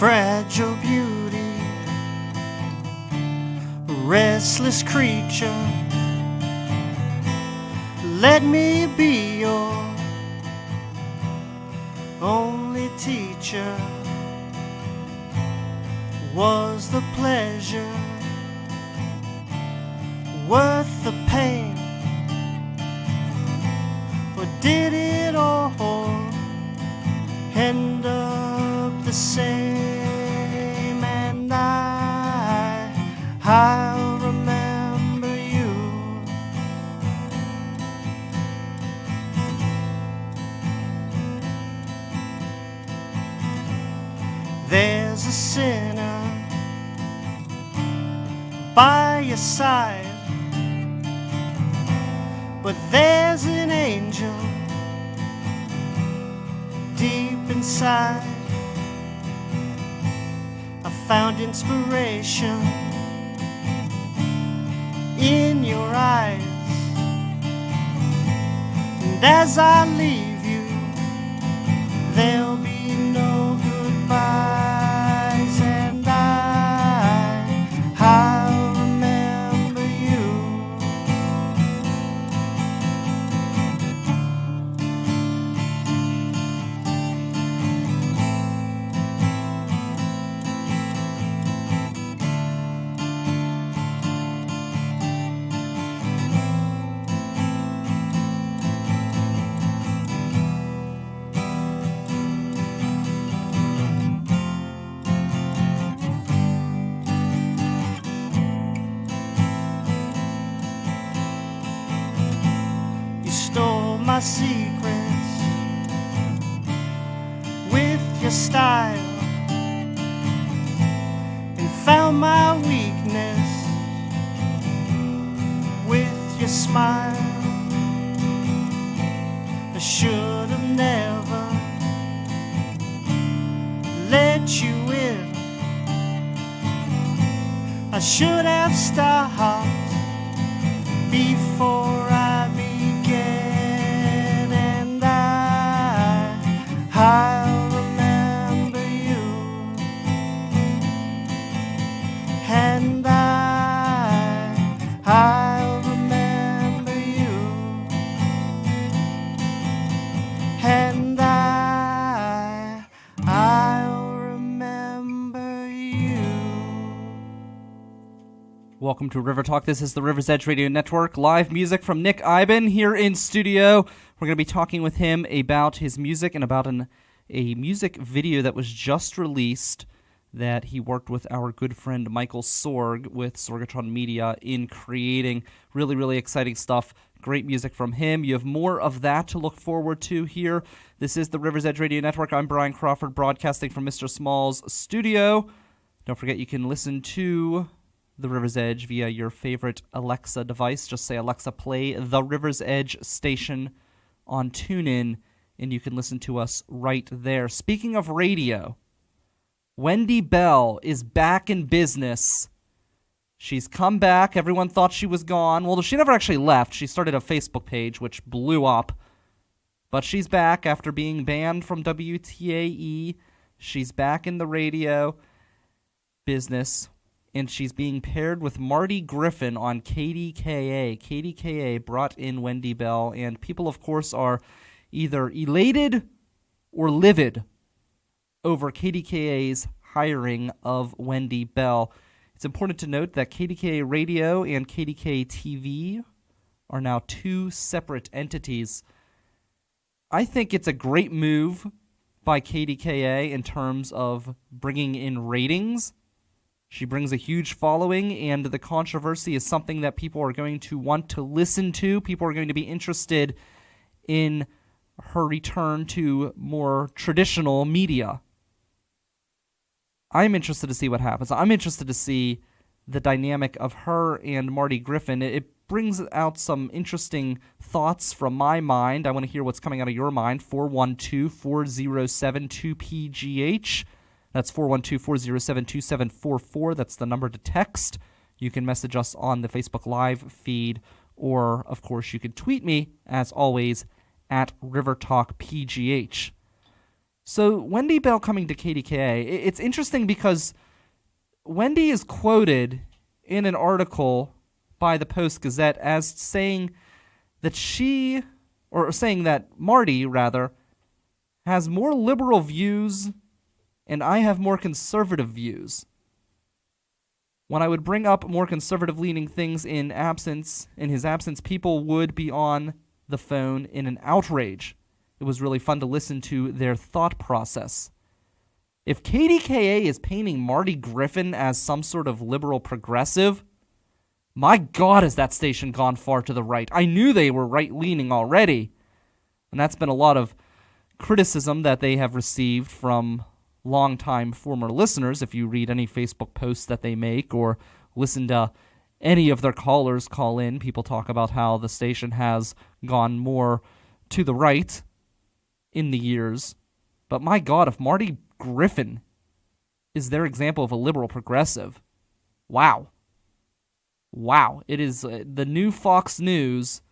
fragile beauty, a restless creature. Let me be your only teacher. Was the pleasure worth the pain, or did it all end up the same? And I'll remember you. There's a sinner by your side, but there's an angel deep inside. I found inspiration in your eyes, and as I leave you, there'll be no goodbyes, and I'll remember you. Stole my secrets with your style, and found my weakness with your smile. I should have never let you in. I should have stopped before I began, and I'll remember you, and I'll remember you, and I'll remember you. Welcome to River Talk. This is the River's Edge Radio Network. Live music from Nick Eiben here in studio. We're going to be talking with him about his music and about a music video that was just released that he worked with our good friend Michael Sorg with Sorgatron Media in creating. Really, really exciting stuff. Great music from him. You have more of that to look forward to here. This is the River's Edge Radio Network. I'm Brian Crawford, broadcasting from Mr. Small's studio. Don't forget you can listen to The River's Edge via your favorite Alexa device. Just say, Alexa, play The River's Edge station on TuneIn, and you can listen to us right there. Speaking of radio, Wendy Bell is back in business. She's come back. Everyone thought she was gone. Well, she never actually left. She started a Facebook page, which blew up. But she's back after being banned from WTAE. She's back in the radio business, and she's being paired with Marty Griffin on KDKA. KDKA brought in Wendy Bell, and people, of course, are either elated or livid over KDKA's hiring of Wendy Bell. It's important to note that KDKA Radio and KDKA TV are now two separate entities. I think it's a great move by KDKA in terms of bringing in ratings. She brings a huge following, and the controversy is something that people are going to want to listen to. People are going to be interested in her return to more traditional media. I'm interested to see what happens. I'm interested to see the dynamic of her and Marty Griffin. It brings out some interesting thoughts from my mind. I want to hear what's coming out of your mind. 412-407-2PGH. That's 412-407-2744. That's the number to text. You can message us on the Facebook Live feed, or, of course, you can tweet me, as always, at RiverTalkPGH. So Wendy Bell coming to KDKA, it's interesting because Wendy is quoted in an article by the Post-Gazette as saying that saying that Marty, rather, has more liberal views and I have more conservative views. When I would bring up more conservative-leaning things in his absence, people would be on the phone in an outrage. It was really fun to listen to their thought process. If KDKA is painting Marty Griffin as some sort of liberal progressive, my God, has that station gone far to the right. I knew they were right-leaning already. And that's been a lot of criticism that they have received from longtime former listeners. If you read any Facebook posts that they make or listen to any of their callers call in, people talk about how the station has gone more to the right in the years. But my God, if Marty Griffin is their example of a liberal progressive, wow. It is the new Fox News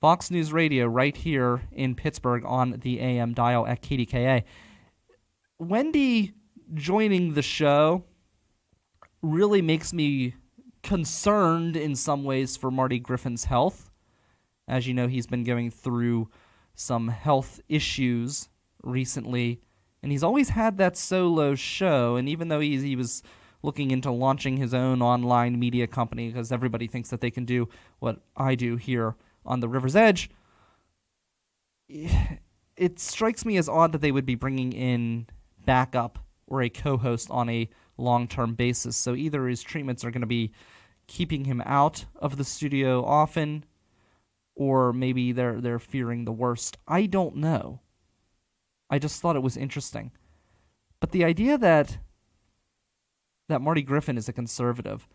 Radio right here in Pittsburgh on the AM dial at KDKA. Wendy joining the show really makes me concerned in some ways for Marty Griffin's health. As you know, he's been going through some health issues recently, and he's always had that solo show, and even though he was looking into launching his own online media company, because everybody thinks that they can do what I do here on the River's Edge, it strikes me as odd that they would be bringing in backup or a co-host on a long-term basis. So either his treatments are going to be keeping him out of the studio often, or maybe they're fearing the worst. I don't know. I just thought it was interesting. But the idea that Marty Griffin is a conservative,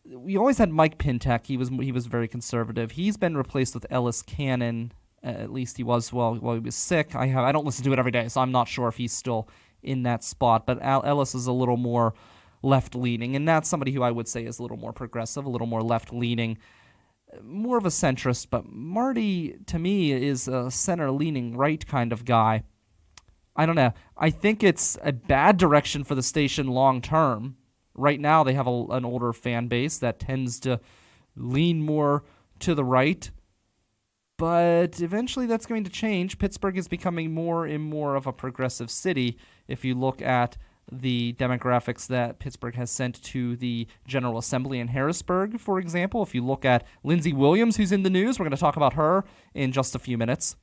we always had Mike Pintek. He was very conservative. He's been replaced with Ellis Cannon. At least he was while he was sick. I don't listen to it every day, so I'm not sure if he's still in that spot. But Ellis is a little more left-leaning, and that's somebody who I would say is a little more progressive, a little more left-leaning, more of a centrist. But Marty, to me, is a center-leaning right kind of guy. I don't know. I think it's a bad direction for the station long-term. Right now, they have an older fan base that tends to lean more to the right. But eventually that's going to change. Pittsburgh is becoming more and more of a progressive city. If you look at the demographics that Pittsburgh has sent to the General Assembly in Harrisburg, for example, if you look at Lindsey Williams, who's in the news, we're going to talk about her in just a few minutes.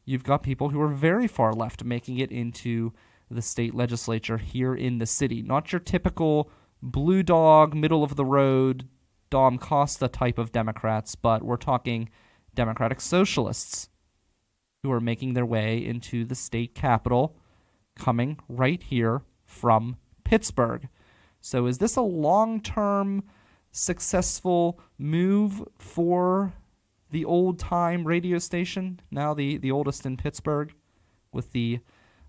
You've got people who are very far left making it into the state legislature here in the city. Not your typical blue dog, middle-of-the-road, Dom Costa type of Democrats, but we're talking Democratic socialists who are making their way into the state capitol, coming right here from Pittsburgh. So is this a long-term successful move for the old-time radio station, now the oldest in Pittsburgh, with the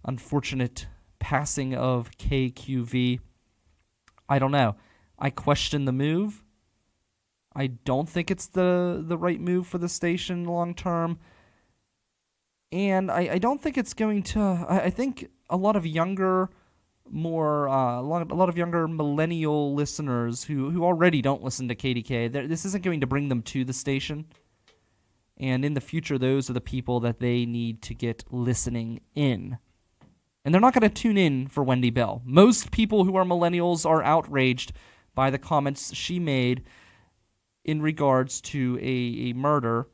unfortunate passing of KQV? I don't know. I question the move. I don't think it's the right move for the station long term. And I don't think it's going to... I think a lot of younger, a lot of younger millennial listeners who already don't listen to KDK, this isn't going to bring them to the station. And in the future, those are the people that they need to get listening in. And they're not going to tune in for Wendy Bell. Most people who are millennials are outraged by the comments she made in regards to a murder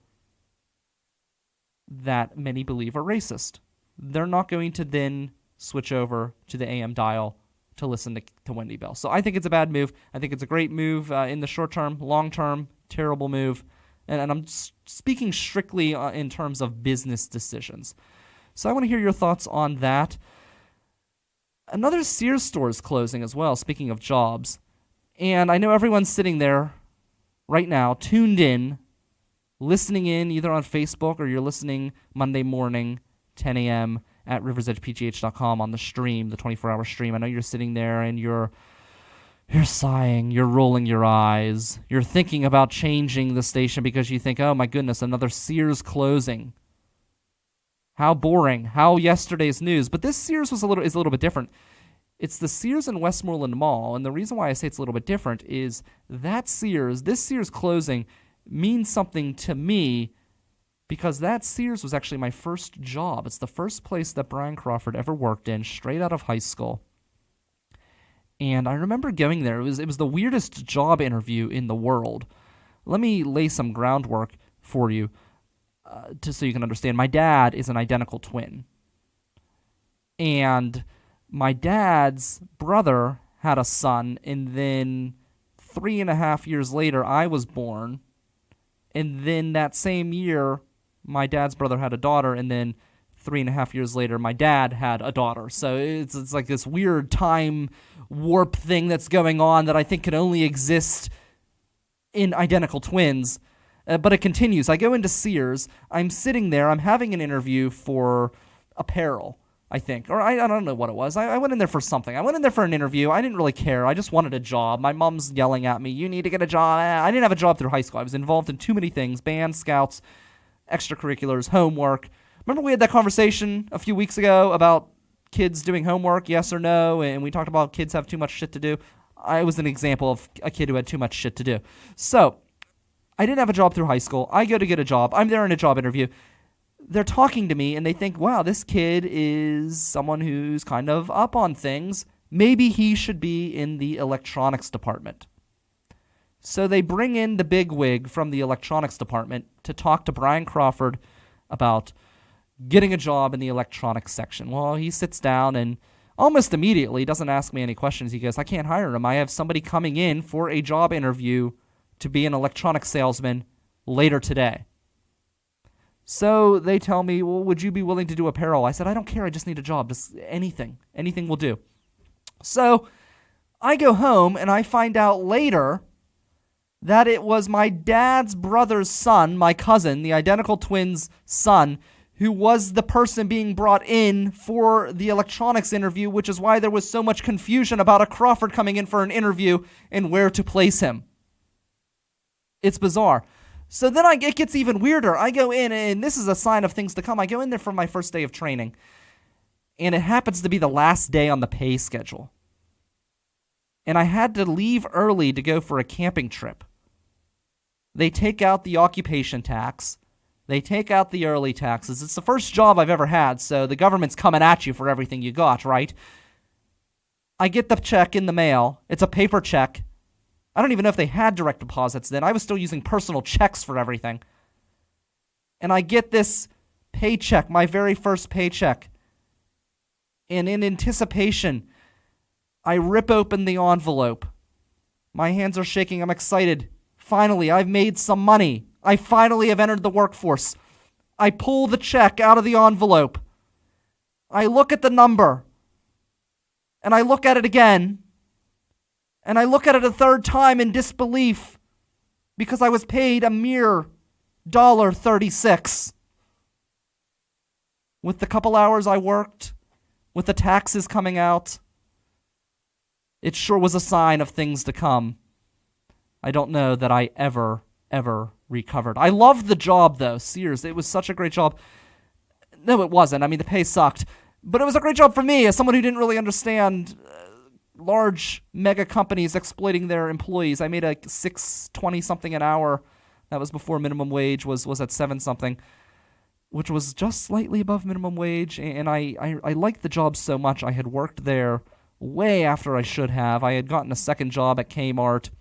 that many believe are racist. They're not going to then switch over to the AM dial to listen to Wendy Bell. So I think it's a bad move. I think it's a great move in the short term. Long term, terrible move. And I'm speaking strictly in terms of business decisions. So I want to hear your thoughts on that. Another Sears store is closing as well, speaking of jobs. And I know everyone's sitting there right now, tuned in, listening in either on Facebook or you're listening Monday morning, 10 a.m. at riversedgepgh.com on the stream, the 24-hour stream. I know you're sitting there and you're sighing, you're rolling your eyes, you're thinking about changing the station because you think, oh my goodness, another Sears closing. How boring. How yesterday's news. But this Sears is a little bit different. It's the Sears in Westmoreland Mall, and the reason why I say it's a little bit different is this Sears closing means something to me because that Sears was actually my first job. It's the first place that Brian Crawford ever worked in, straight out of high school. And I remember going there. It was the weirdest job interview in the world. Let me lay some groundwork for you just so you can understand. My dad is an identical twin. And my dad's brother had a son, and then 3.5 years later, I was born. And then that same year, my dad's brother had a daughter, and then 3.5 years later, my dad had a daughter. So it's like this weird time warp thing that's going on that I think can only exist in identical twins. But it continues. I go into Sears. I'm sitting there. I'm having an interview for apparel, I think. Or I don't know what it was. I went in there for something. I went in there for an interview. I didn't really care. I just wanted a job. My mom's yelling at me, you need to get a job. I didn't have a job through high school. I was involved in too many things. Band, scouts, extracurriculars, homework. Remember we had that conversation a few weeks ago about kids doing homework, yes or no, and we talked about kids have too much shit to do. I was an example of a kid who had too much shit to do. So I didn't have a job through high school. I go to get a job. I'm there in a job interview. They're talking to me, and they think, wow, this kid is someone who's kind of up on things. Maybe he should be in the electronics department. So they bring in the bigwig from the electronics department to talk to Brian Crawford about getting a job in the electronics section. Well, he sits down and almost immediately doesn't ask me any questions. He goes, I can't hire him. I have somebody coming in for a job interview to be an electronics salesman later today. So they tell me, well, would you be willing to do apparel? I said, I don't care. I just need a job. Just anything. Anything will do. So I go home and I find out later that it was my dad's brother's son, my cousin, the identical twins' son, who was the person being brought in for the electronics interview, which is why there was so much confusion about a Crawford coming in for an interview and where to place him. It's bizarre. So then it gets even weirder. I go in, and this is a sign of things to come. I go in there for my first day of training, and it happens to be the last day on the pay schedule. And I had to leave early to go for a camping trip. They take out the occupation tax. They take out the early taxes. It's the first job I've ever had, so the government's coming at you for everything you got, right? I get the check in the mail. It's a paper check. I don't even know if they had direct deposits then. I was still using personal checks for everything. And I get this paycheck, my very first paycheck. And in anticipation, I rip open the envelope. My hands are shaking. I'm excited. Finally, I've made some money. I finally have entered the workforce. I pull the check out of the envelope. I look at the number. And I look at it again. And I look at it a third time in disbelief because I was paid a mere $1.36. With the couple hours I worked, with the taxes coming out, it sure was a sign of things to come. I don't know that I ever recovered. I loved the job, though, Sears. It was such a great job. No, it wasn't. I mean, the pay sucked. But it was a great job for me as someone who didn't really understand large mega companies exploiting their employees. I made a $6.20 something an hour. That was before minimum wage was at 7 something, which was just slightly above minimum wage. And I liked the job so much. I had worked there way after I should have. I had gotten a second job at Kmart,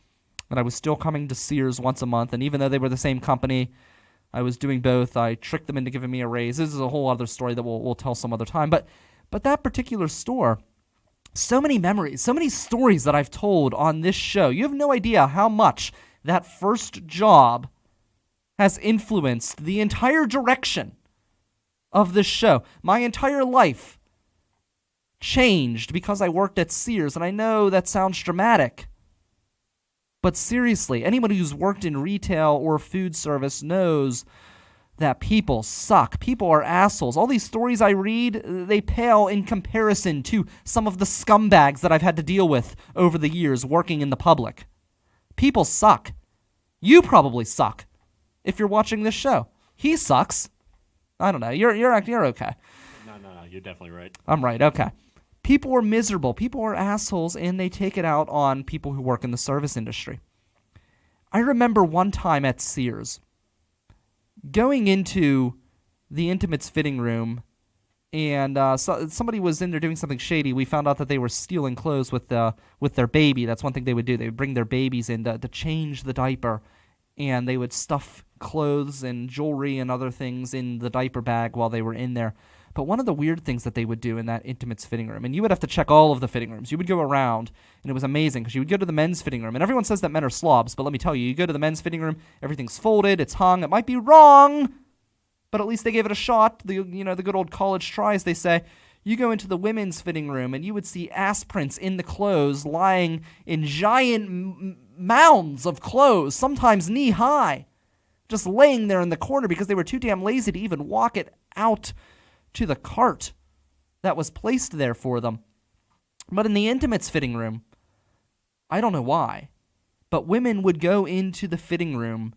and I was still coming to Sears once a month. And even though they were the same company, I was doing both. I tricked them into giving me a raise. This is a whole other story that we'll tell some other time. But that particular store, so many memories, so many stories that I've told on this show. You have no idea how much that first job has influenced the entire direction of this show. My entire life changed because I worked at Sears, and I know that sounds dramatic. But seriously, anyone who's worked in retail or food service knows that people suck. People are assholes. All these stories I read, they pale in comparison to some of the scumbags that I've had to deal with over the years working in the public. People suck. You probably suck if you're watching this show. He sucks. I don't know. You're okay. No, you're definitely right. I'm right. Okay. People are miserable. People are assholes, and they take it out on people who work in the service industry. I remember one time at Sears, going into the intimates fitting room, and somebody was in there doing something shady. We found out that they were stealing clothes with their baby. That's one thing they would do. They would bring their babies in to change the diaper, and they would stuff clothes and jewelry and other things in the diaper bag while they were in there. But one of the weird things that they would do in that intimates fitting room, and you would have to check all of the fitting rooms. You would go around, and it was amazing, because you would go to the men's fitting room, and everyone says that men are slobs, but let me tell you, you go to the men's fitting room, everything's folded, it's hung, it might be wrong, but at least they gave it a shot. The good old college tries, they say. You go into the women's fitting room, and you would see ass prints in the clothes lying in giant mounds of clothes, sometimes knee-high, just laying there in the corner because they were too damn lazy to even walk it out to the cart that was placed there for them. But in the intimates fitting room, I don't know why, but women would go into the fitting room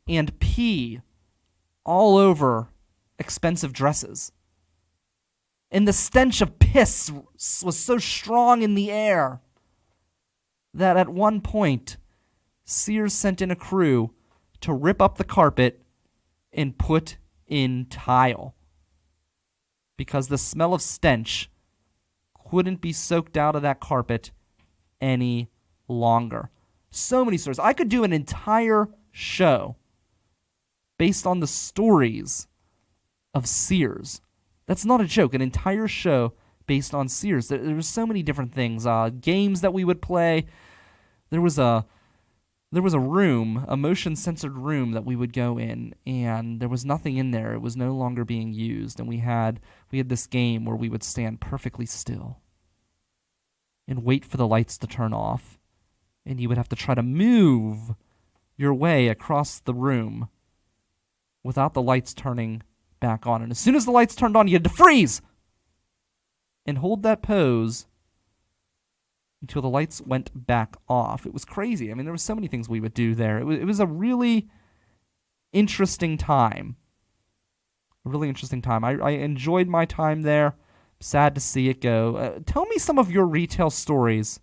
and pee all over expensive dresses. And the stench of piss was so strong in the air that at one point, Sears sent in a crew to rip up the carpet and put in tile, because the smell of stench couldn't be soaked out of that carpet any longer. So many stories. I could do an entire show based on the stories of Sears. That's not a joke. An entire show based on Sears. There were so many different things. Games that we would play. There was a room, a motion-censored room that we would go in, and there was nothing in there. It was no longer being used, and we had this game where we would stand perfectly still and wait for the lights to turn off, and you would have to try to move your way across the room without the lights turning back on. And as soon as the lights turned on, you had to freeze and hold that pose until the lights went back off. It was crazy. I mean, there were so many things we would do there. It was a really interesting time. A really interesting time. I enjoyed my time there. Sad to see it go. Tell me some of your retail stories.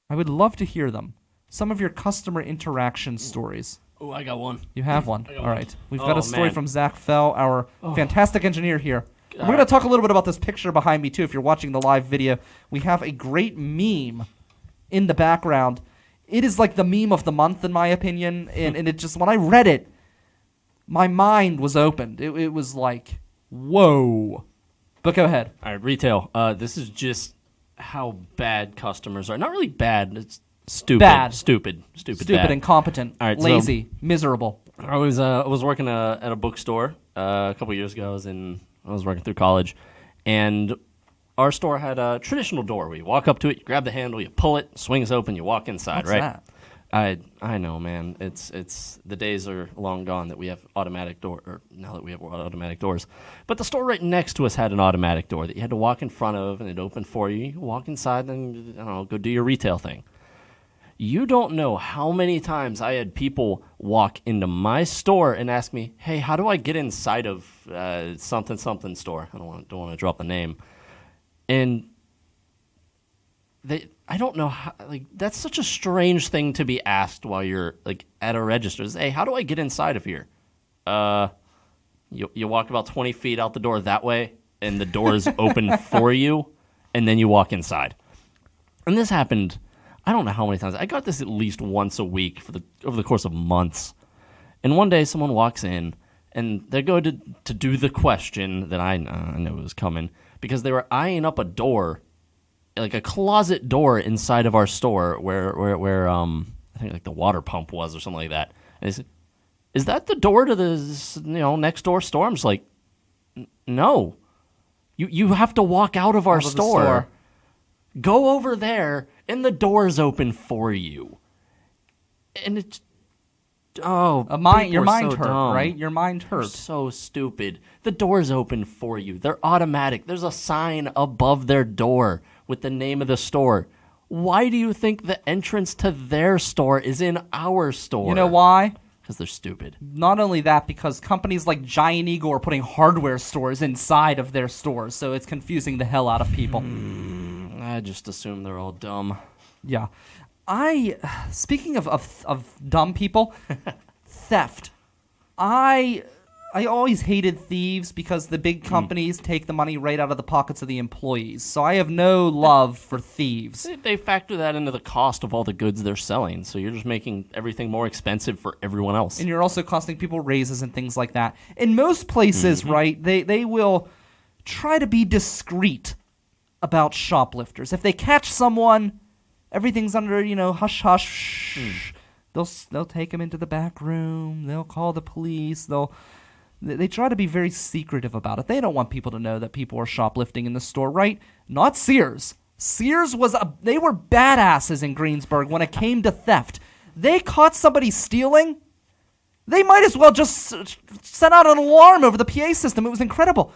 I would love to hear them. Some of your customer interaction stories. Oh, I got one. You have one. All right. We've got a story man. from Zach Fell, our fantastic engineer here. We're going to talk a little bit about this picture behind me, too, if you're watching the live video. We have a great meme in the background. It is like the meme of the month, in my opinion, and it just, when I read it, my mind was opened. It was like, whoa. But go ahead. All right, retail. This is just how bad customers are. Not really bad. It's stupid. Bad. Stupid, bad. Incompetent, All right, lazy, miserable. I was working at a bookstore a couple years ago. I was working through college, and our store had a traditional door where you walk up to it, you grab the handle, you pull it, swings open, you walk inside. What's right? that? I know, man. It's the days are long gone that we have automatic door, or now that we have automatic doors. But the store right next to us had an automatic door that you had to walk in front of, and it opened for you. You walk inside, then I don't know, go do your retail thing. You don't know how many times I had people walk into my store and ask me, "Hey, how do I get inside of something store?" I don't want to drop the name, and I don't know how. Like, that's such a strange thing to be asked while you're like at a register. Hey, how do I get inside of here? You walk about 20 feet out the door that way, and the door is open for you, and then you walk inside. And this happened, I don't know how many times. I got this at least once a week over the course of months. And one day someone walks in, and they're going to do the question that I knew was coming, because they were eyeing up a door, like a closet door inside of our store where I think like the water pump was or something like that. And they said, "Is that the door to the next door store?" I'm just like, "No. You have to walk out of our store. Go over there, and the door's open for you." And it's your mind hurt, dumb. right? Your mind hurt. They're so stupid. The door's open for you. They're automatic. There's a sign above their door with the name of the store. Why do you think the entrance to their store is in our store? You know why? Because they're stupid. Not only that, because companies like Giant Eagle are putting hardware stores inside of their stores, so it's confusing the hell out of people. I just assume they're all dumb. Yeah. Speaking of dumb people, theft. I always hated thieves because the big companies take the money right out of the pockets of the employees. So I have no love for thieves. They factor that into the cost of all the goods they're selling, so you're just making everything more expensive for everyone else. And you're also costing people raises and things like that. In most places, right, they will try to be discreet about shoplifters. If they catch someone, everything's under, hush hush. They'll take them into the back room. They'll call the police. They try to be very secretive about it. They don't want people to know that people are shoplifting in the store, right? Not Sears. Sears they were badasses in Greensburg when it came to theft. They caught somebody stealing. They might as well just send out an alarm over the PA system. It was incredible.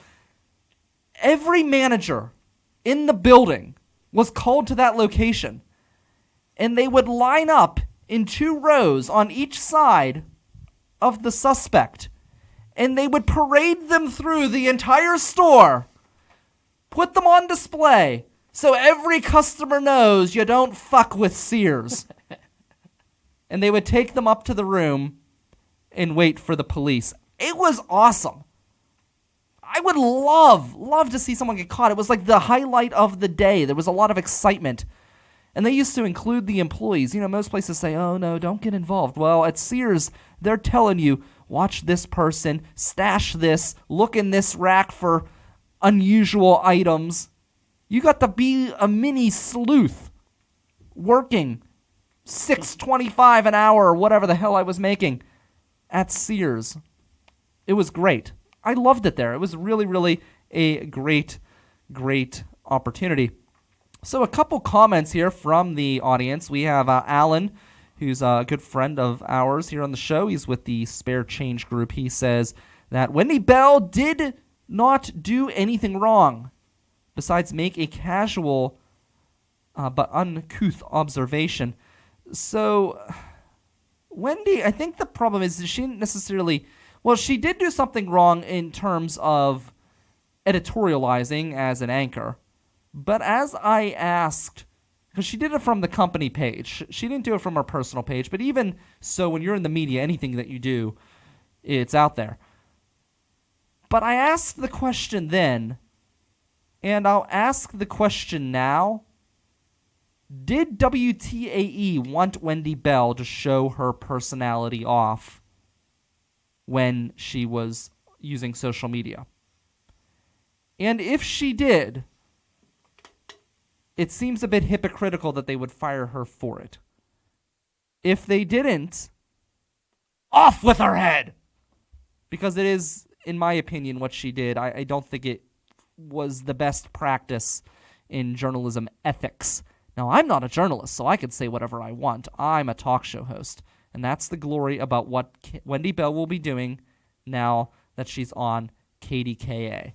Every manager in the building was called to that location, and they would line up in 2 rows on each side of the suspect, and they would parade them through the entire store, put them on display, so every customer knows you don't fuck with Sears. And they would take them up to the room and wait for the police. It was awesome. I would love to see someone get caught. It was like the highlight of the day. There was a lot of excitement. And they used to include the employees. Most places say, oh, no, don't get involved. Well, at Sears, they're telling you, watch this person, stash this, look in this rack for unusual items. You got to be a mini sleuth working $6.25 an hour or whatever the hell I was making at Sears. It was great. I loved it there. It was really, really a great opportunity. So a couple comments here from the audience. We have Alan, who's a good friend of ours here on the show. He's with the Spare Change group. He says that Wendy Bell did not do anything wrong besides make a casual but uncouth observation. So Wendy, I think the problem is she didn't necessarily... Well, she did do something wrong in terms of editorializing as an anchor. But as I asked, because she did it from the company page. She didn't do it from her personal page. But even so, when you're in the media, anything that you do, it's out there. But I asked the question then, and I'll ask the question now. Did WTAE want Wendy Bell to show her personality off when she was using social media? And if she did, it seems a bit hypocritical that they would fire her for it. If they didn't, off with her head! Because it is, in my opinion, what she did. I don't think it was the best practice in journalism ethics. Now, I'm not a journalist, so I could say whatever I want. I'm a talk show host. And that's the glory about what Wendy Bell will be doing now that she's on KDKA.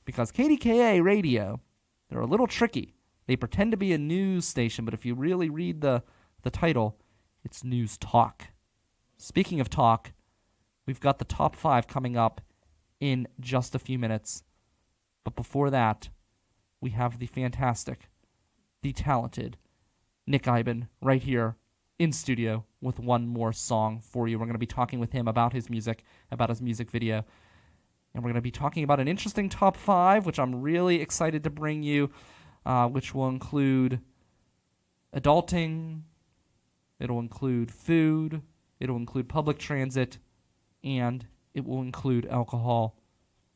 Because KDKA radio, they're a little tricky. They pretend to be a news station, but if you really read the title, it's News Talk. Speaking of talk, we've got the top 5 coming up in just a few minutes. But before that, we have the fantastic, the talented Nick Eiben right here in studio with one more song for you. We're going to be talking with him about his music, about his music video. And we're going to be talking about an interesting top 5, which I'm really excited to bring you, which will include adulting, it'll include food, it'll include public transit, and it will include alcohol.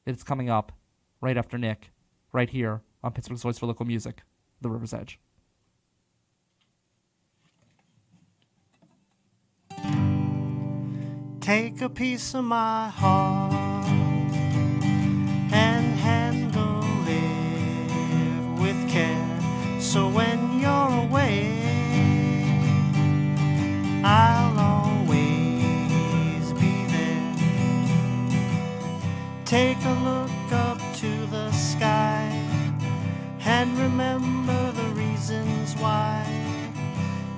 It's coming up right after Nick, right here on Pittsburgh's Voice for Local Music, The River's Edge. Take a piece of my heart and handle it with care, so when you're away, I'll always be there. Take a look up to the sky and remember the reasons why.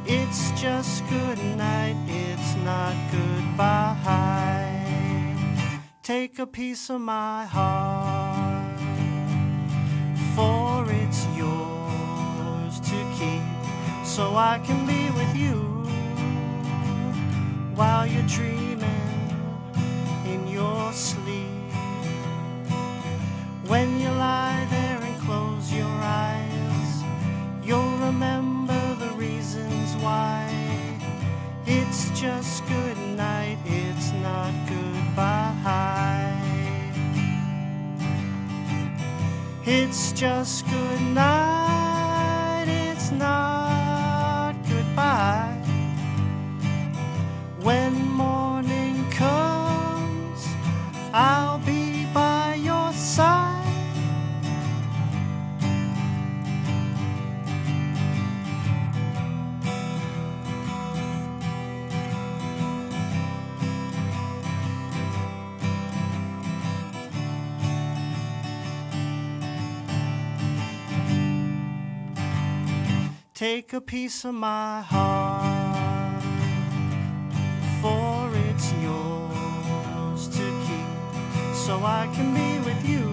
It's just good night, it's not goodbye. Take a piece of my heart, for it's yours to keep, so I can be with you while you're dreaming in your sleep. When you lie there and close your eyes, you'll remember the reasons why. It's just good night, it's not goodbye. It's just good night, it's not goodbye. When morning comes, I'll be by your side. Take a piece of my heart, for it's yours to keep, so I can be with you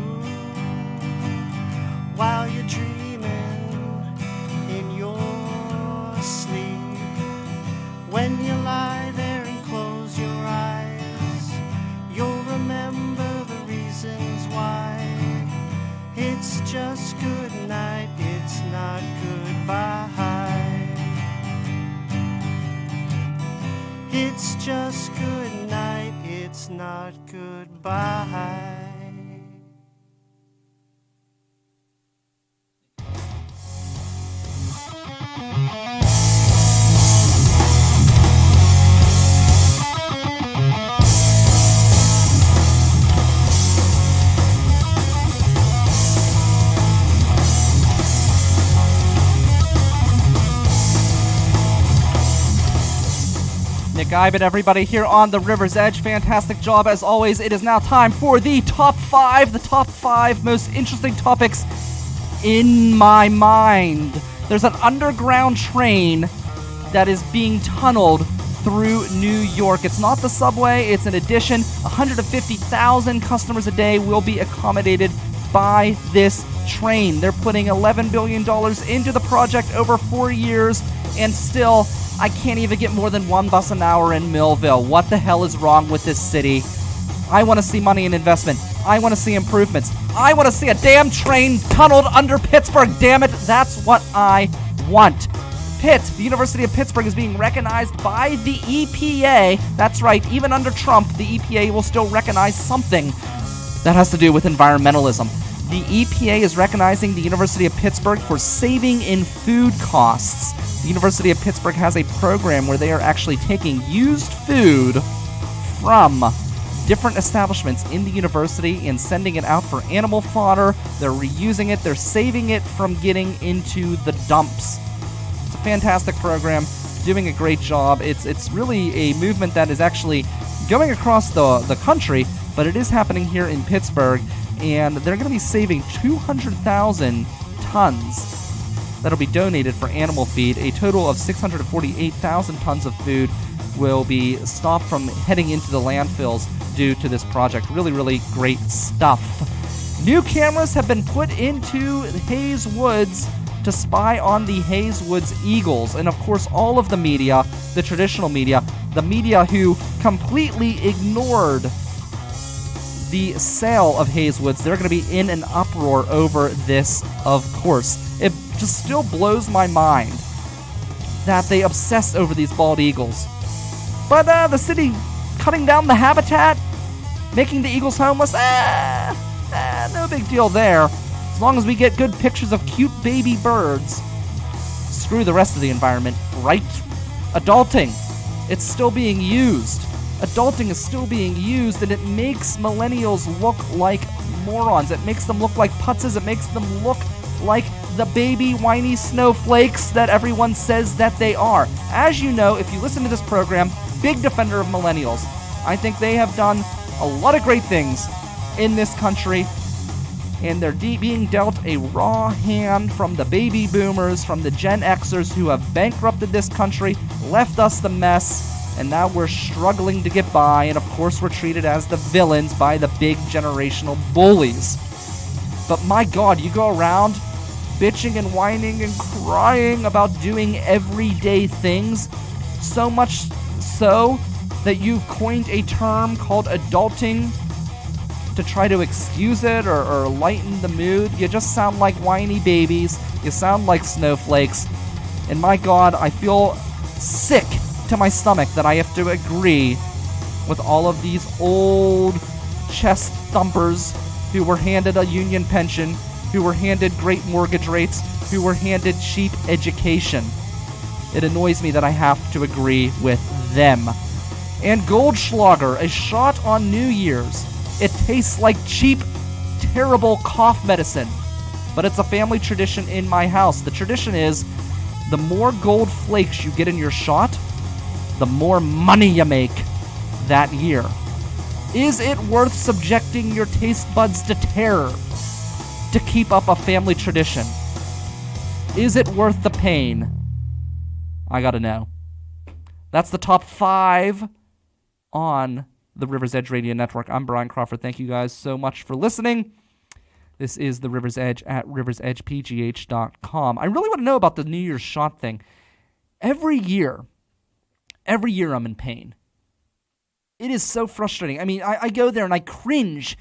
while you're dreaming in your sleep. When you lie there and close your eyes, you'll remember the reasons why. It's just good night, it's not goodbye. It's just good night, it's not goodbye. Nick Eiben, everybody, here on the River's Edge. Fantastic job, as always. It is now time for the top five most interesting topics in my mind. There's an underground train that is being tunneled through New York. It's not the subway, it's an addition. 150,000 customers a day will be accommodated by this train. They're putting $11 billion into the project over 4 years, and still, I can't even get more than one bus an hour in Millville. What the hell is wrong with this city? I want to see money and investment. I want to see improvements. I want to see a damn train tunneled under Pittsburgh, damn it. That's what I want. Pitt, the University of Pittsburgh, is being recognized by the EPA. That's right, even under Trump, the EPA will still recognize something that has to do with environmentalism. The EPA is recognizing the University of Pittsburgh for saving in food costs. The University of Pittsburgh has a program where they are actually taking used food from different establishments in the university and sending it out for animal fodder. They're reusing it. They're saving it from getting into the dumps. It's a fantastic program, doing a great job. It's really a movement that is actually going across the country, but it is happening here in Pittsburgh, and they're going to be saving 200,000 tons that'll be donated for animal feed. A total of 648,000 tons of food will be stopped from heading into the landfills due to this project. Really, really great stuff. New cameras have been put into Hayes Woods to spy on the Hayes Woods Eagles. And of course, all of the media, the traditional media, the media who completely ignored the sale of Hayes Woods, they're going to be in an uproar over this, of course. It just still blows my mind that they obsess over these bald eagles. But the city cutting down the habitat, making the eagles homeless, no big deal there. As long as we get good pictures of cute baby birds. Screw the rest of the environment, right? Adulting, it's still being used. Adulting is still being used, and it makes millennials look like morons. It makes them look like putzes. It makes them look like the baby whiny snowflakes that everyone says that they are. As you know, if you listen to this program, big defender of millennials. I think they have done a lot of great things in this country. and they're being dealt a raw hand from the baby boomers, from the Gen Xers who have bankrupted this country, left us the mess, and now we're struggling to get by, and of course we're treated as the villains by the big generational bullies. But my God, you go around bitching and whining and crying about doing everyday things, so much so that you've coined a term called adulting to try to excuse it or lighten the mood. You just sound like whiny babies. You sound like snowflakes. And my God, I feel sick to my stomach that I have to agree with all of these old chest thumpers who were handed a union pension, who were handed great mortgage rates, who were handed cheap education. It annoys me that I have to agree with them. And Goldschlager, a shot on New Year's. It tastes like cheap, terrible cough medicine, but it's a family tradition in my house. The tradition is, the more gold flakes you get in your shot, the more money you make that year. Is it worth subjecting your taste buds to terror to keep up a family tradition? Is it worth the pain? I gotta know. That's the top 5 on the River's Edge Radio Network. I'm Brian Crawford. Thank you guys so much for listening. This is the River's Edge at riversedgepgh.com. I really want to know about the New Year's shot thing. Every year I'm in pain. It is so frustrating. I mean, I go there and I cringe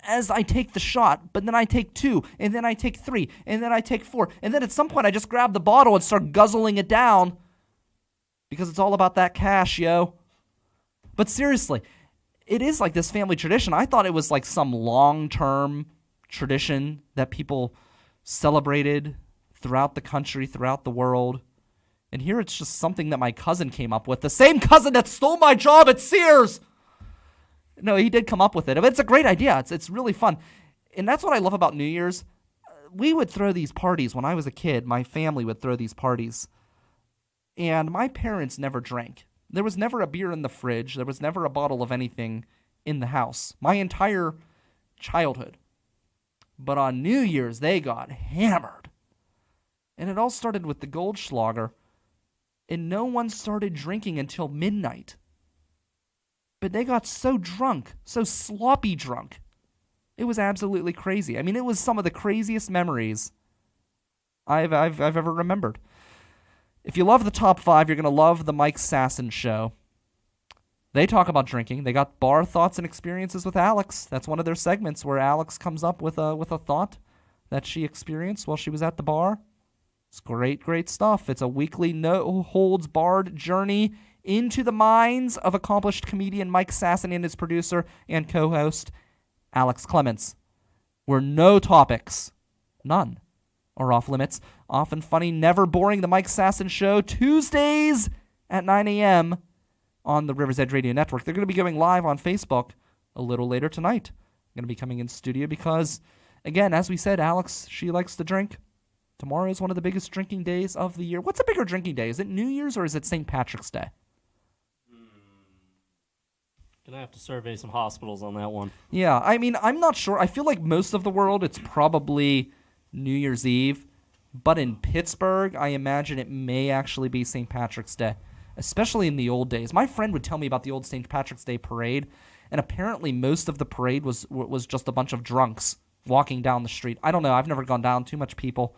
as I take the shot, but then I take 2, and then I take 3, and then I take 4, and then at some point I just grab the bottle and start guzzling it down because it's all about that cash, yo. But seriously, it is like this family tradition. I thought it was like some long-term tradition that people celebrated throughout the country, throughout the world. And here it's just something that my cousin came up with. The same cousin that stole my job at Sears! No, he did come up with it. It's a great idea. It's really fun. And that's what I love about New Year's. We would throw these parties when I was a kid. My family would throw these parties. And my parents never drank. There was never a beer in the fridge. There was never a bottle of anything in the house. My entire childhood. But on New Year's, they got hammered. And it all started with the Goldschlager. And no one started drinking until midnight. But they got so drunk, so sloppy drunk. It was absolutely crazy. I mean, it was some of the craziest memories I've ever remembered. If you love the top 5, you're going to love the Mike Sasson Show. They talk about drinking. They got bar thoughts and experiences with Alex. That's one of their segments where Alex comes up with a thought that she experienced while she was at the bar. It's great stuff. It's a weekly no-holds-barred journey into the minds of accomplished comedian Mike Sasson and his producer and co-host Alex Clements, where no topics, none, are off limits. Often funny, never boring. The Mike Sasson Show, Tuesdays at 9 a.m. on the River's Edge Radio Network. They're going to be going live on Facebook a little later tonight. I'm going to be coming in studio because, again, as we said, Alex, she likes to drink. Tomorrow is one of the biggest drinking days of the year. What's a bigger drinking day? Is it New Year's or is it St. Patrick's Day? Gonna have to survey some hospitals on that one. Yeah, I mean, I'm not sure. I feel like most of the world, it's probably New Year's Eve. But in Pittsburgh, I imagine it may actually be St. Patrick's Day, especially in the old days. My friend would tell me about the old St. Patrick's Day parade, and apparently most of the parade was just a bunch of drunks walking down the street. I don't know. I've never gone down. Too much people.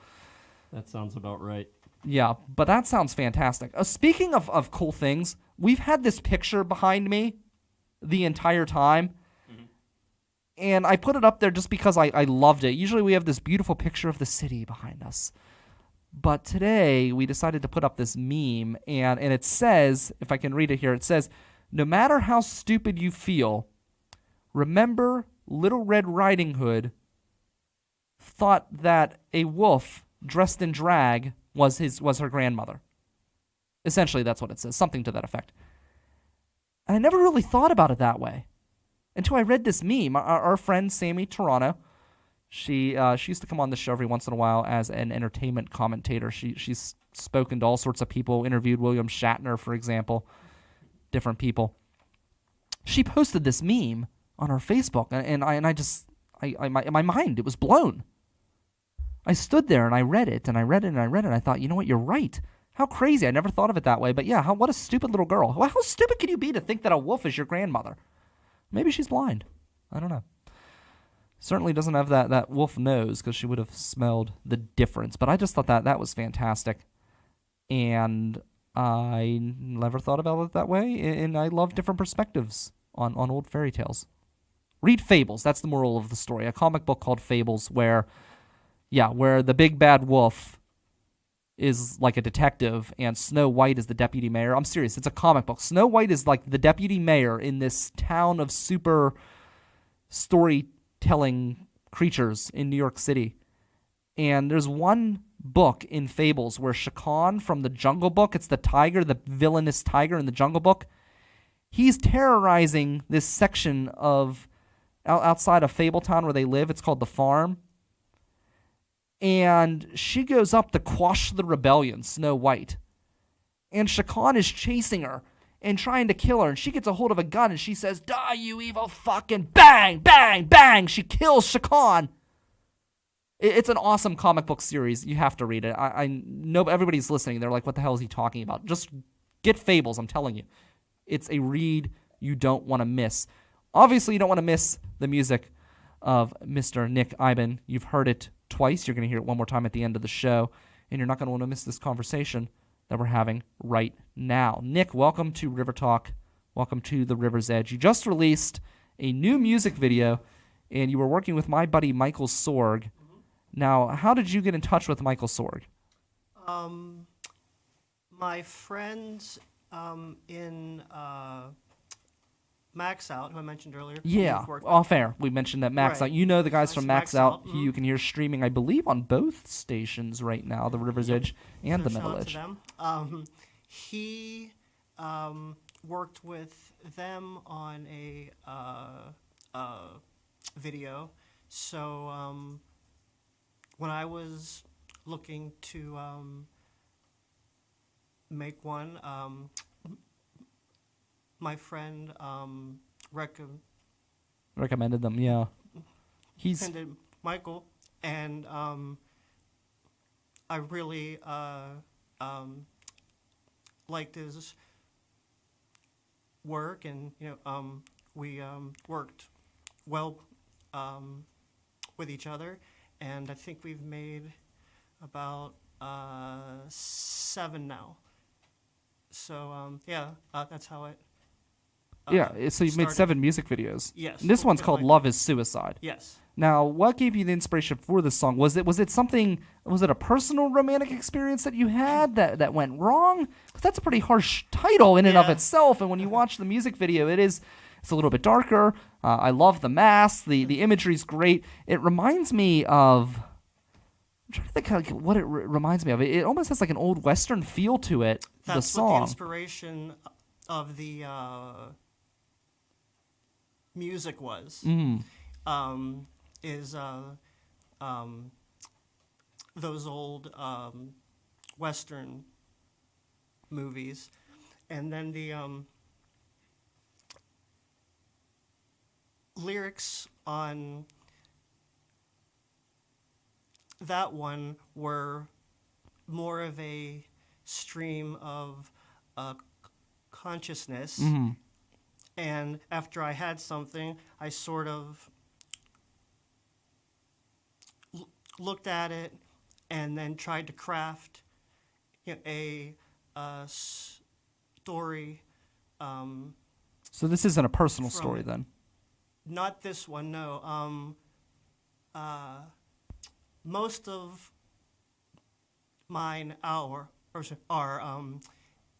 That sounds about right. Yeah, but that sounds fantastic. Speaking of cool things, we've had this picture behind me the entire time. And I put it up there just because I loved it. Usually we have this beautiful picture of the city behind us. But today we decided to put up this meme, and it says, if I can read it here, it says, "No matter how stupid you feel, remember Little Red Riding Hood thought that a wolf dressed in drag was her grandmother." Essentially, that's what it says, something to that effect. And I never really thought about it that way until I read this meme. Our friend Sammy Toronto, she used to come on the show every once in a while as an entertainment commentator. She's spoken to all sorts of people, interviewed William Shatner, for example, different people. She posted this meme on her Facebook, and my mind, it was blown. I stood there and I read it and I read it and I read it and I thought, you know what, you're right. How crazy. I never thought of it that way. But yeah, what a stupid little girl. How stupid can you be to think that a wolf is your grandmother? Maybe she's blind. I don't know. Certainly doesn't have that wolf nose because she would have smelled the difference. But I just thought that was fantastic. And I never thought about it that way. And I love different perspectives on old fairy tales. Read Fables. That's the moral of the story. A comic book called Fables where the big bad wolf is like a detective and Snow White is the deputy mayor. I'm serious. It's a comic book. Snow White is like the deputy mayor in this town of super storytelling creatures in New York City. And there's one book in Fables where Shere Khan from the Jungle Book, it's the tiger, the villainous tiger in the Jungle Book, he's terrorizing this section of outside of Fabletown where they live. It's called the Farm. And she goes up to quash the rebellion, Snow White. And Shere Khan is chasing her and trying to kill her. And she gets a hold of a gun and she says, "Die, you evil fucking bang, bang, bang." She kills Shere Khan. It's an awesome comic book series. You have to read it. I know everybody's listening. They're like, what the hell is he talking about? Just get Fables, I'm telling you. It's a read you don't want to miss. Obviously, you don't want to miss the music of Mr. Nick Eiben. You've heard it twice. You're going to hear it one more time at the end of the show. And you're not going to want to miss this conversation that we're having right now. Nick, welcome to River Talk. Welcome to the River's Edge. You just released a new music video, and you were working with my buddy Michael Sorg. Mm-hmm. Now, how did you get in touch with Michael Sorg? My friends in Max Out, who I mentioned earlier. Yeah, off air. We mentioned that Max Out. You know the guys from Max Out, who you can hear streaming, I believe, on both stations right now, the River's Edge and the Middle Edge. He worked with them on a video. So when I was looking to make one, my friend recommended them, yeah. He's Michael, and I really liked his work, and we worked well with each other, and I think we've made about 7 now. So that's how it. So you've made 7 music videos. Yes. And this one's called "Love Is Suicide." Yes. Now, what gave you the inspiration for this song? Was it something? Was it a personal romantic experience that you had that went wrong? Because that's a pretty harsh title in and of itself. And when you watch the music video, it's a little bit darker. I love the mask. The imagery's great. It reminds me of. I'm trying to think what it reminds me of. It almost has like an old Western feel to it. That's the song. What the inspiration of the music was. Is those old Western movies, and then the lyrics on that one were more of a stream of consciousness. Mm-hmm. And after I had something, I sort of looked at it and then tried to craft a story. So this isn't a personal story then? Not this one, no. Most of mine are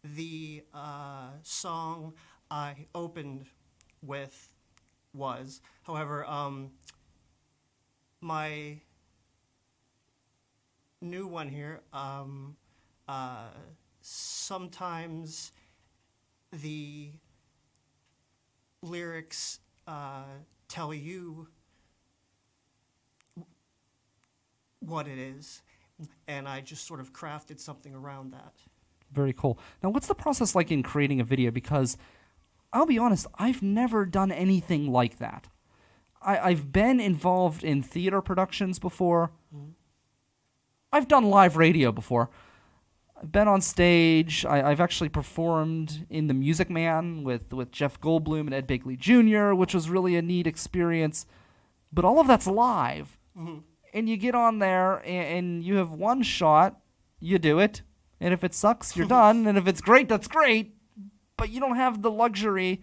the song I opened with was. However, my new one here, sometimes the lyrics tell you what it is, and I just sort of crafted something around that. Very cool. Now, what's the process like in creating a video? Because I'll be honest, I've never done anything like that. I've been involved in theater productions before. I've done live radio before. I've been on stage. I've actually performed in The Music Man with Jeff Goldblum and Ed Begley Jr., which was really a neat experience. But all of that's live. And you get on there, and you have one shot. You do it. And if it sucks, you're done. And if it's great, that's great. But you don't have the luxury.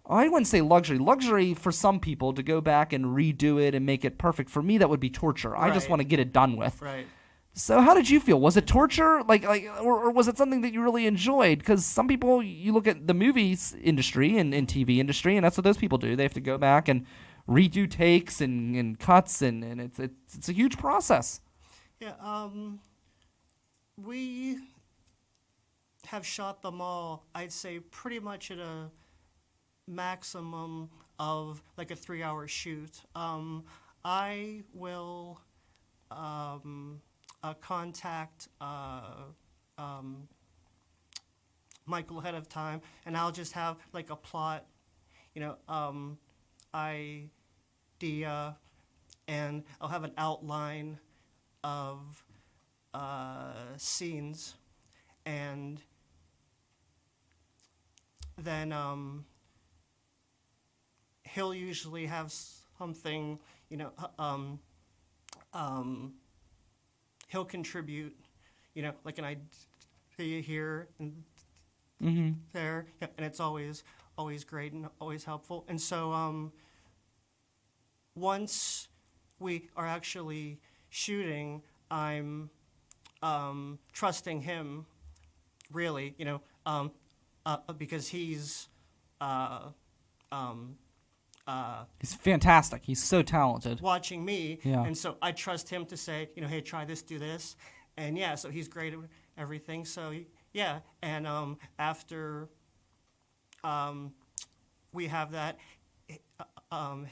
I wouldn't say luxury. Luxury for some people to go back and redo it and make it perfect. For me, that would be torture. I just Right. want to get it done with. Right. So how did you feel? Was it torture, or was it something that you really enjoyed? Because some people, you look at the movies industry and TV industry, and that's what those people do. They have to go back and redo takes and cuts, and it's a huge process. Yeah. We have shot them all, I'd say, pretty much at a maximum of like a 3-hour shoot. I will contact Michael ahead of time, and I'll just have like a plot, idea, and I'll have an outline of scenes, and then he'll usually have something, he'll contribute, like an idea here and there, yeah, and it's always great and always helpful. And so once we are actually shooting, I'm trusting him, really, because he's He's fantastic. He's so talented. watching me, Yeah. and so I trust him to say, hey, try this, do this, and yeah, so he's great at everything. So yeah, and after we have that,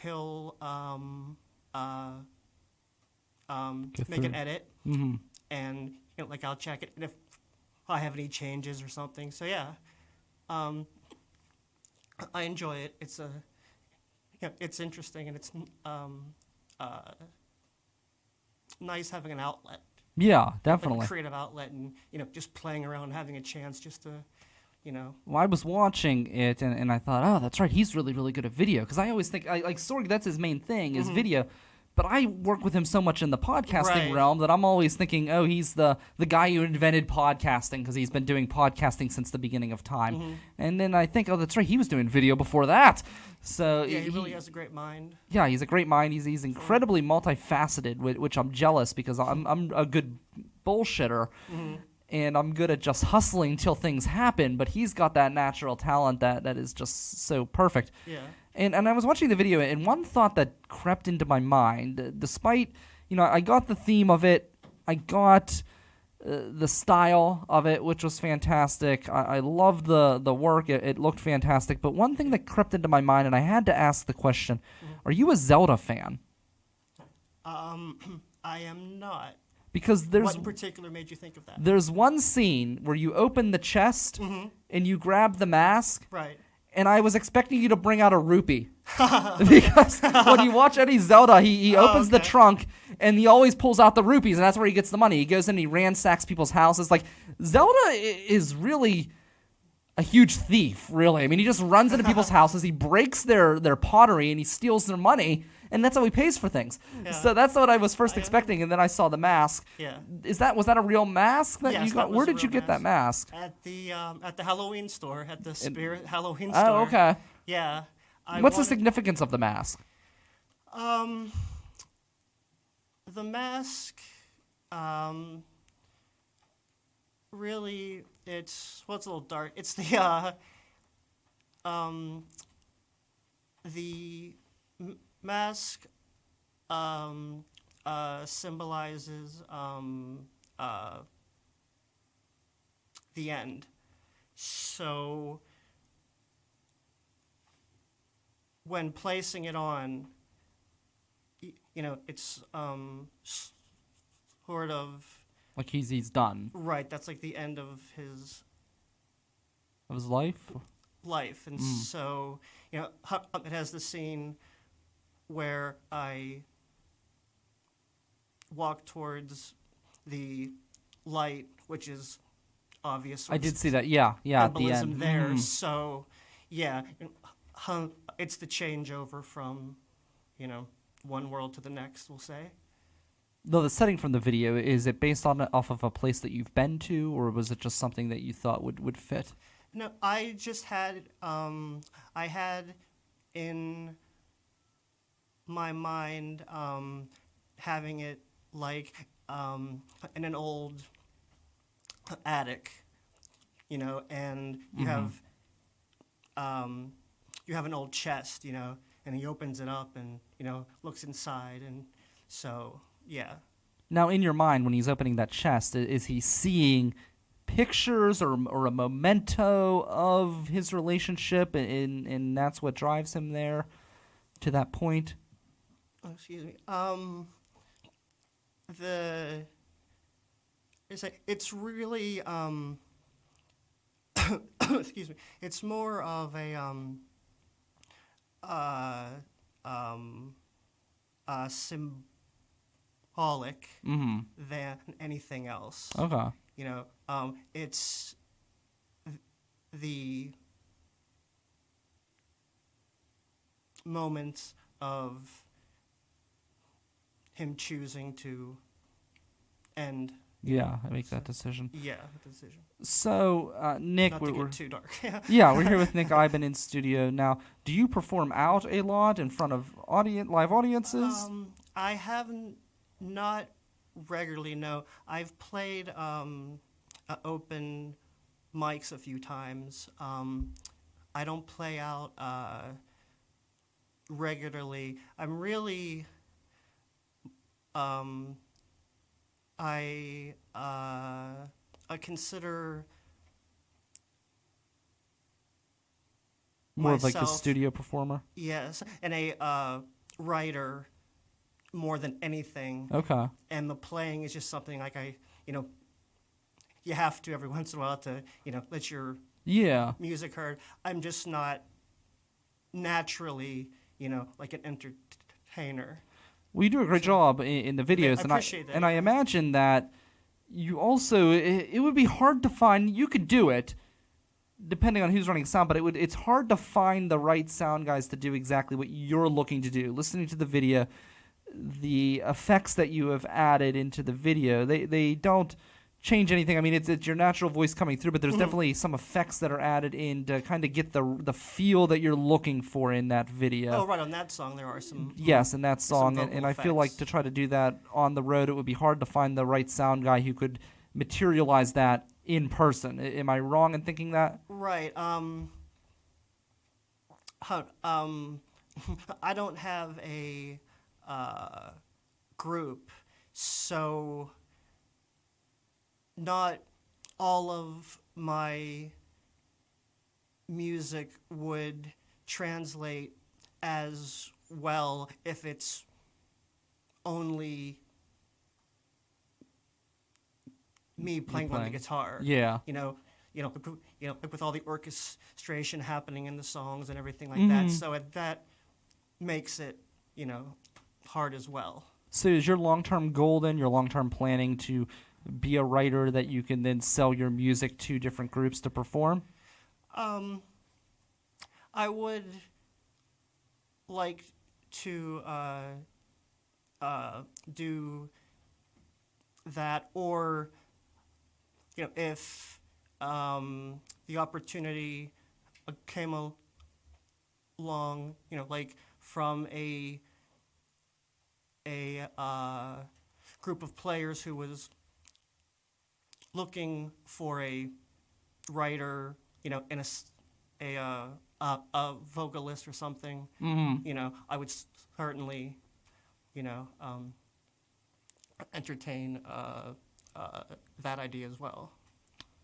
he'll make an edit, and like I'll check it, and if I have any changes or something. So yeah, I enjoy it. It's interesting, and it's nice having an outlet, Yeah, like definitely. a creative outlet, and just playing around, having a chance just to, Well, I was watching it, and I thought, oh, that's right, he's really, really good at video. Because I always think, like Sorg, that's his main thing, is video. But I work with him so much in the podcasting Right. realm that I'm always thinking, oh, he's the guy who invented podcasting, because he's been doing podcasting since the beginning of time. And then I think, oh, that's right, he was doing video before that. So yeah, he really has a great mind. Yeah, he's a great mind. He's incredibly multifaceted, which I'm jealous, because I'm a good bullshitter, and I'm good at just hustling till things happen. But he's got that natural talent that is just so perfect. Yeah. And I was watching the video, and one thought that crept into my mind, despite, I got the theme of it, I got the style of it, which was fantastic. I loved the work. It looked fantastic. But one thing that crept into my mind, and I had to ask the question, are you a Zelda fan? I am not. Because What in particular made you think of that? there's one scene where you open the chest and you grab the mask, Right. and I was expecting you to bring out a rupee. Because when you watch any Zelda, he opens the trunk, and he always pulls out the rupees, and that's where he gets the money. He goes in and he ransacks people's houses. Like, Zelda is really a huge thief, really. I mean, he just runs into people's houses, he breaks their pottery, and he steals their money, and that's how he pays for things. Yeah. So that's what I was first expecting, and then I saw the mask. Yeah. Was that a real mask that Yes, you got? that was Where a did you real get that mask? At the Halloween store, at the Spirit Halloween Oh, store. okay. Yeah. What's the significance of the mask? The mask, really, it's a little dark. It's the mask symbolizes the end. So when placing it on, it's sort of Like he's done right. That's like the end of his life. life, and so it has the scene where I walk towards the light, which is obvious. I did see that. Yeah, at the Symbolism end. there. So, yeah, it's the changeover from, one world to the next, we'll say. Though the setting from the video, is it based off of a place that you've been to, or was it just something that you thought would fit? No, I just had, I had in my mind having it like in an old attic, and you have an old chest, and he opens it up and looks inside, and so yeah. Now, in your mind, when he's opening that chest, is he seeing pictures or a memento of his relationship, and that's what drives him there to that point? Oh, excuse me. It's really excuse me. It's more of a symbolic than anything else. Okay. It's the moments of him choosing to end. Yeah, I make that decision. Yeah, the decision. So, Nick, Not to get too dark. Yeah, we're here with Nick Eiben in studio. Now, do you perform out a lot in front of live audiences? I haven't, not regularly, no. I've played open mics a few times. I don't play out regularly. I'm really, I consider More of like the myself, studio performer? yes, and a writer more than anything. Okay. And the playing is just something like you have to every once in a while to, let your Yeah. music heard. I'm just not naturally, like an entertainer. Well, you do a great job in the videos, I and appreciate that. And I imagine that you also it would be hard to find. You could do it, depending on who's running sound, but it's hard to find the right sound guys to do exactly what you're looking to do. Listening to the video, the effects that you have added into the video, they don't change anything. I mean, it's your natural voice coming through, but there's definitely some effects that are added in to kind of get the feel that you're looking for in that video. Oh, right, on that song there are some... Yes, in that song, vocal and I feel like effects. to try to do that on the road, it would be hard to find the right sound guy who could materialize that in person. Am I wrong in thinking that? Right, I don't have a group, so not all of my music would translate as well if it's only me playing on the guitar. Yeah. Like with all the orchestration happening in the songs and everything like that. So that makes it, hard as well. So is your long-term goal then, your long-term planning to be a writer that you can then sell your music to different groups to perform? I would like to do that, or if the opportunity came along, like from a group of players who was looking for a writer, in a vocalist or something, I would certainly, entertain that idea as well.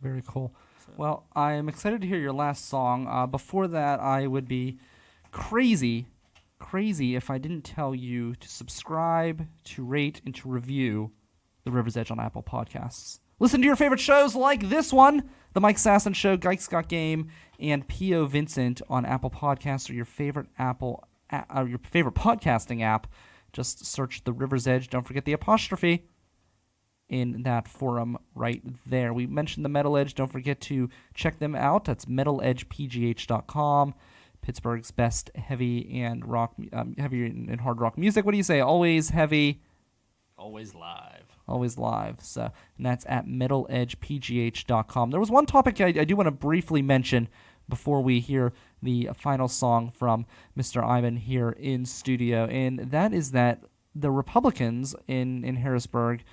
Very cool. So. Well, I am excited to hear your last song. Before that, I would be crazy if I didn't tell you to subscribe, to rate, and to review The River's Edge on Apple Podcasts. Listen to your favorite shows like this one, The Mike Sasson Show, Geiks Got Game, and P.O. Vincent on Apple Podcasts or your favorite Apple your favorite podcasting app. Just search The River's Edge. Don't forget the apostrophe in that forum right there. We mentioned the Metal Edge. Don't forget to check them out. That's metaledgepgh.com. Pittsburgh's best heavy and hard rock music. What do you say? Always heavy. Always live. Always live. So, and that's at metaledgepgh.com. There was one topic I do want to briefly mention before we hear the final song from Mr. Eiben here in studio, and that is that the Republicans in Harrisburg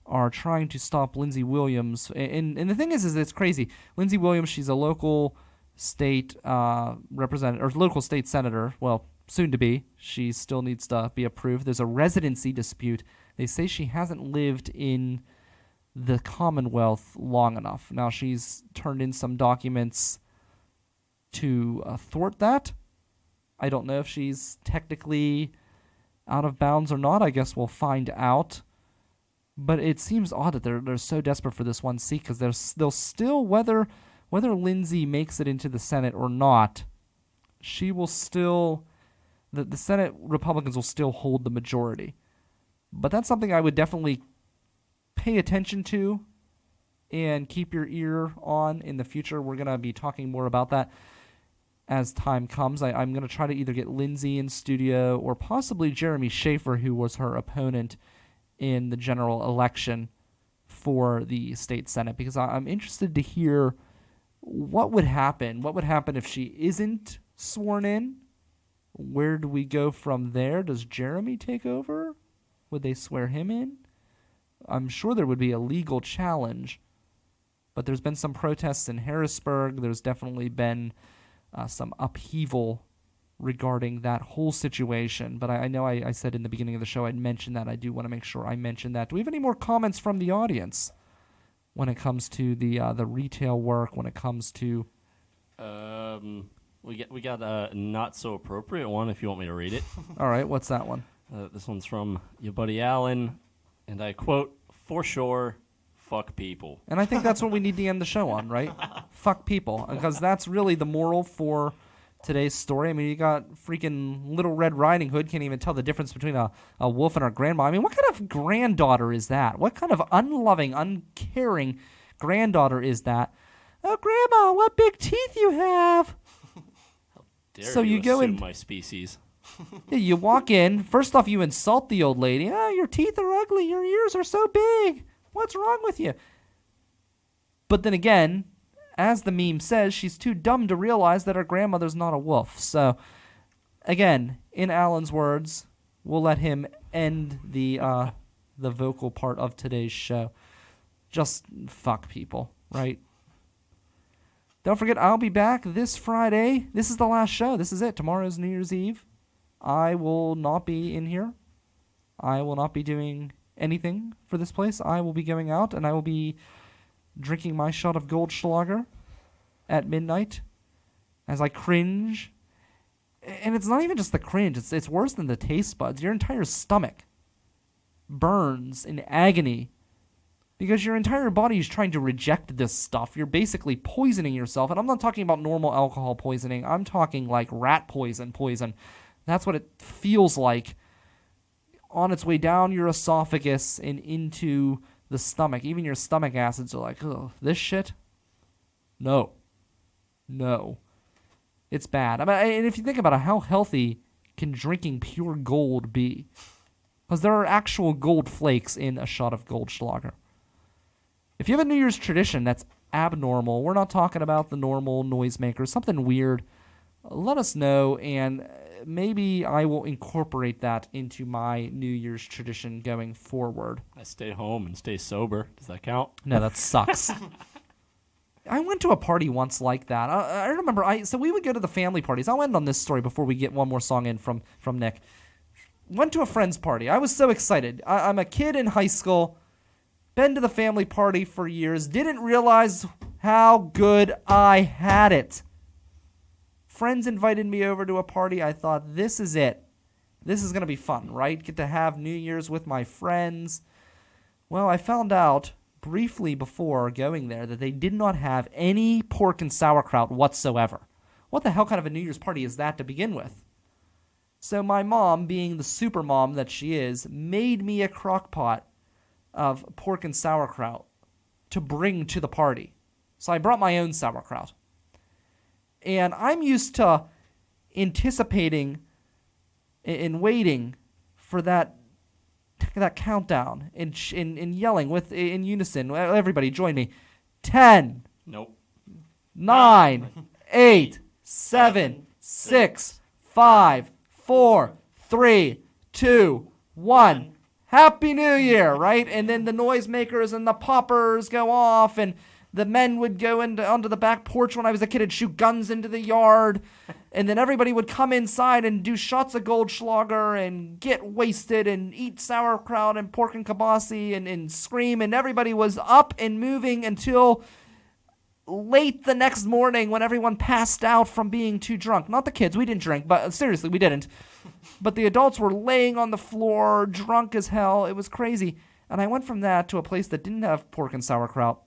are trying to stop Lindsey Williams. And the thing is it's crazy. Lindsey Williams, she's a local state representative, or local state senator, well, soon to be. She still needs to be approved. There's a residency dispute. They say she hasn't lived in the Commonwealth long enough. Now, she's turned in some documents to thwart that. I don't know if she's technically out of bounds or not. I guess we'll find out. But it seems odd that they're so desperate for this one seat, because they'll still, whether Lindsey makes it into the Senate or not, she will still, the Senate Republicans will still hold the majority. But that's something I would definitely pay attention to and keep your ear on in the future. We're going to be talking more about that as time comes. I'm going to try to either get Lindsey in studio or possibly Jeremy Schaefer, who was her opponent in the general election for the state Senate, because I'm interested to hear what would happen. What would happen if she isn't sworn in? Where do we go from there? Does Jeremy take over? Would they swear him in? I'm sure there would be a legal challenge, but there's been some protests in Harrisburg. There's definitely been some upheaval regarding that whole situation. But I know I said in the beginning of the show I'd mention that. I do want to make sure I mention that. Do we have any more comments from the audience when it comes to the retail work, when it comes to... We got a not so appropriate one if you want me to read it. All right, what's that one? This one's from your buddy Alan, and I quote, "For sure, fuck people." And I think that's what we need to end the show on, right? Fuck people, because that's really the moral for today's story. I mean, you got freaking Little Red Riding Hood, can't even tell the difference between a wolf and her grandma. I mean, what kind of granddaughter is that? What kind of unloving, uncaring granddaughter is that? Oh, Grandma, what big teeth you have! So you go in my species. Yeah, you walk in. First off, you insult the old lady. Oh, your teeth are ugly. Your ears are so big. What's wrong with you? But then again, as the meme says, she's too dumb to realize that her grandmother's not a wolf. So, again, in Alan's words, we'll let him end the vocal part of today's show. Just fuck people, right? Don't forget, I'll be back this Friday. This is the last show. This is it. Tomorrow's New Year's Eve. I will not be in here. I will not be doing anything for this place. I will be going out, and I will be drinking my shot of Goldschlager at midnight as I cringe. And it's not even just the cringe. It's worse than the taste buds. Your entire stomach burns in agony because your entire body is trying to reject this stuff. You're basically poisoning yourself. And I'm not talking about normal alcohol poisoning. I'm talking like rat poison. That's what it feels like on its way down your esophagus and into the stomach. Even your stomach acids are like, oh, this shit? No. It's bad. I mean, and if you think about it, how healthy can drinking pure gold be? Because there are actual gold flakes in a shot of Goldschlager. If you have a New Year's tradition that's abnormal, we're not talking about the normal noisemakers, something weird, let us know, and maybe I will incorporate that into my New Year's tradition going forward. I stay home and stay sober. Does that count? No, that sucks. I went to a party once like that. I remember, so we would go to the family parties. I'll end on this story before we get one more song in from Nick. Went to a friend's party. I was so excited. I'm a kid in high school. Been to the family party for years. Didn't realize how good I had it. Friends invited me over to a party. I thought, this is it. This is going to be fun, right? Get to have New Year's with my friends. Well, I found out briefly before going there that they did not have any pork and sauerkraut whatsoever. What the hell kind of a New Year's party is that to begin with? So my mom, being the super mom that she is, made me a crock pot of pork and sauerkraut to bring to the party. So I brought my own sauerkraut. And I'm used to anticipating and waiting for that countdown and yelling in unison. Everybody join me. 10, Nope. 9, 8, 7, 6, 5, 4, 3, 2, 1. Happy New Year, right? And then the noisemakers and the poppers go off, and the men would go onto the back porch when I was a kid and shoot guns into the yard. And then everybody would come inside and do shots of Goldschlager and get wasted and eat sauerkraut and pork and kibasi and scream. And everybody was up and moving until late the next morning when everyone passed out from being too drunk. Not the kids, we didn't drink, but seriously, we didn't. But the adults were laying on the floor, drunk as hell. It was crazy. And I went from that to a place that didn't have pork and sauerkraut.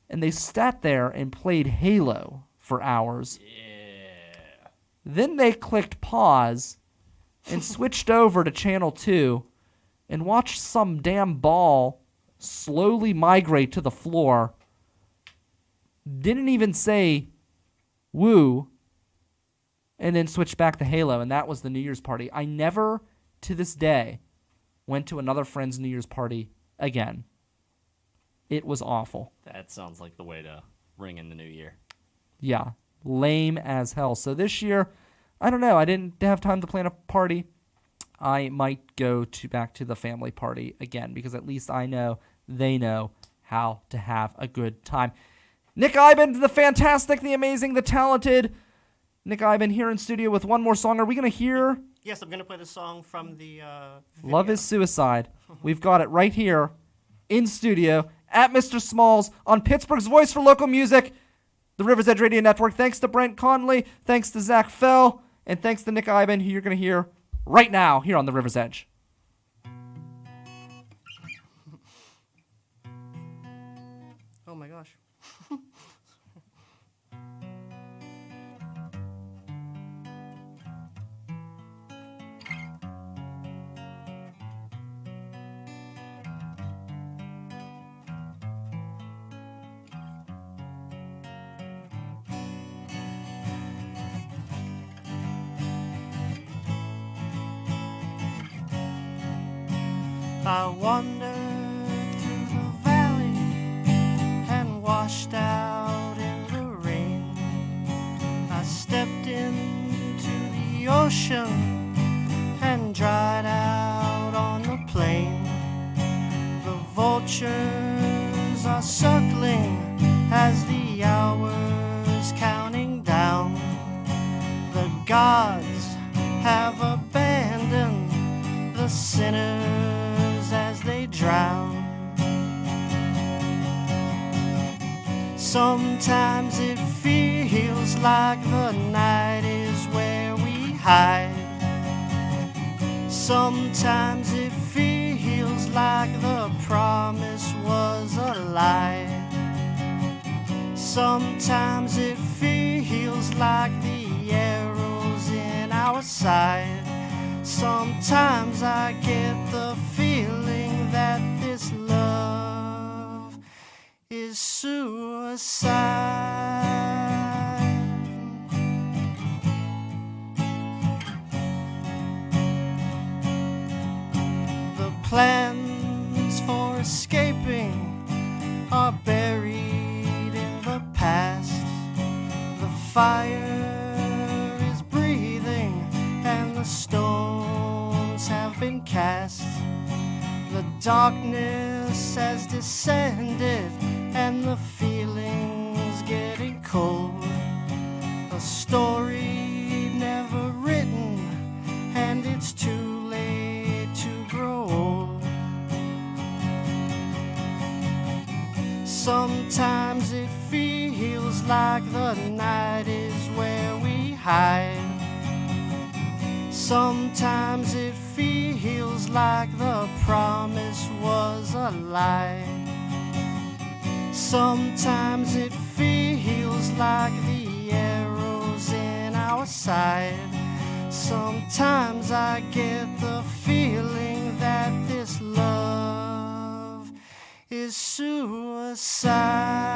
And they sat there and played Halo for hours. Yeah. Then they clicked pause and switched over to Channel 2 and watched some damn ball slowly migrate to the floor. Didn't even say woo, and then switched back to Halo, and that was the New Year's party. I never, to this day, went to another friend's New Year's party again. It was awful. That sounds like the way to ring in the new year. Yeah, lame as hell. So this year, I don't know. I didn't have time to plan a party. I might go back to the family party again because at least I know they know how to have a good time. Nick Eiben, the fantastic, the amazing, the talented Nick Eiben here in studio with one more song. Are we going to hear? Yes, I'm going to play the song from the Love is Suicide. We've got it right here in studio at Mr. Smalls on Pittsburgh's Voice for Local Music, the River's Edge Radio Network. Thanks to Brent Conley, thanks to Zach Fell, and thanks to Nick Eiben, who you're going to hear right now here on the River's Edge. Oh my gosh. I wandered through the valley and washed out in the rain. I stepped into the ocean and dried out on the plain. The vultures are circling as the hours counting down. The gods have abandoned the sinners as they drown. Sometimes it feels like the night is where we hide. Sometimes it feels like the promise was a lie. Sometimes it feels like the arrows in our side. Sometimes I get the feeling that this love is suicide. The plans for escaping are buried in the past. The fire is breathing and the stones have been cast. The darkness has descended and the feeling's getting cold. A story never written and it's too late to grow old. Sometimes it feels like the night is where we hide. Sometimes it feels like the promise was a lie. Sometimes it feels like the arrows in our side. Sometimes I get the feeling that this love is suicide.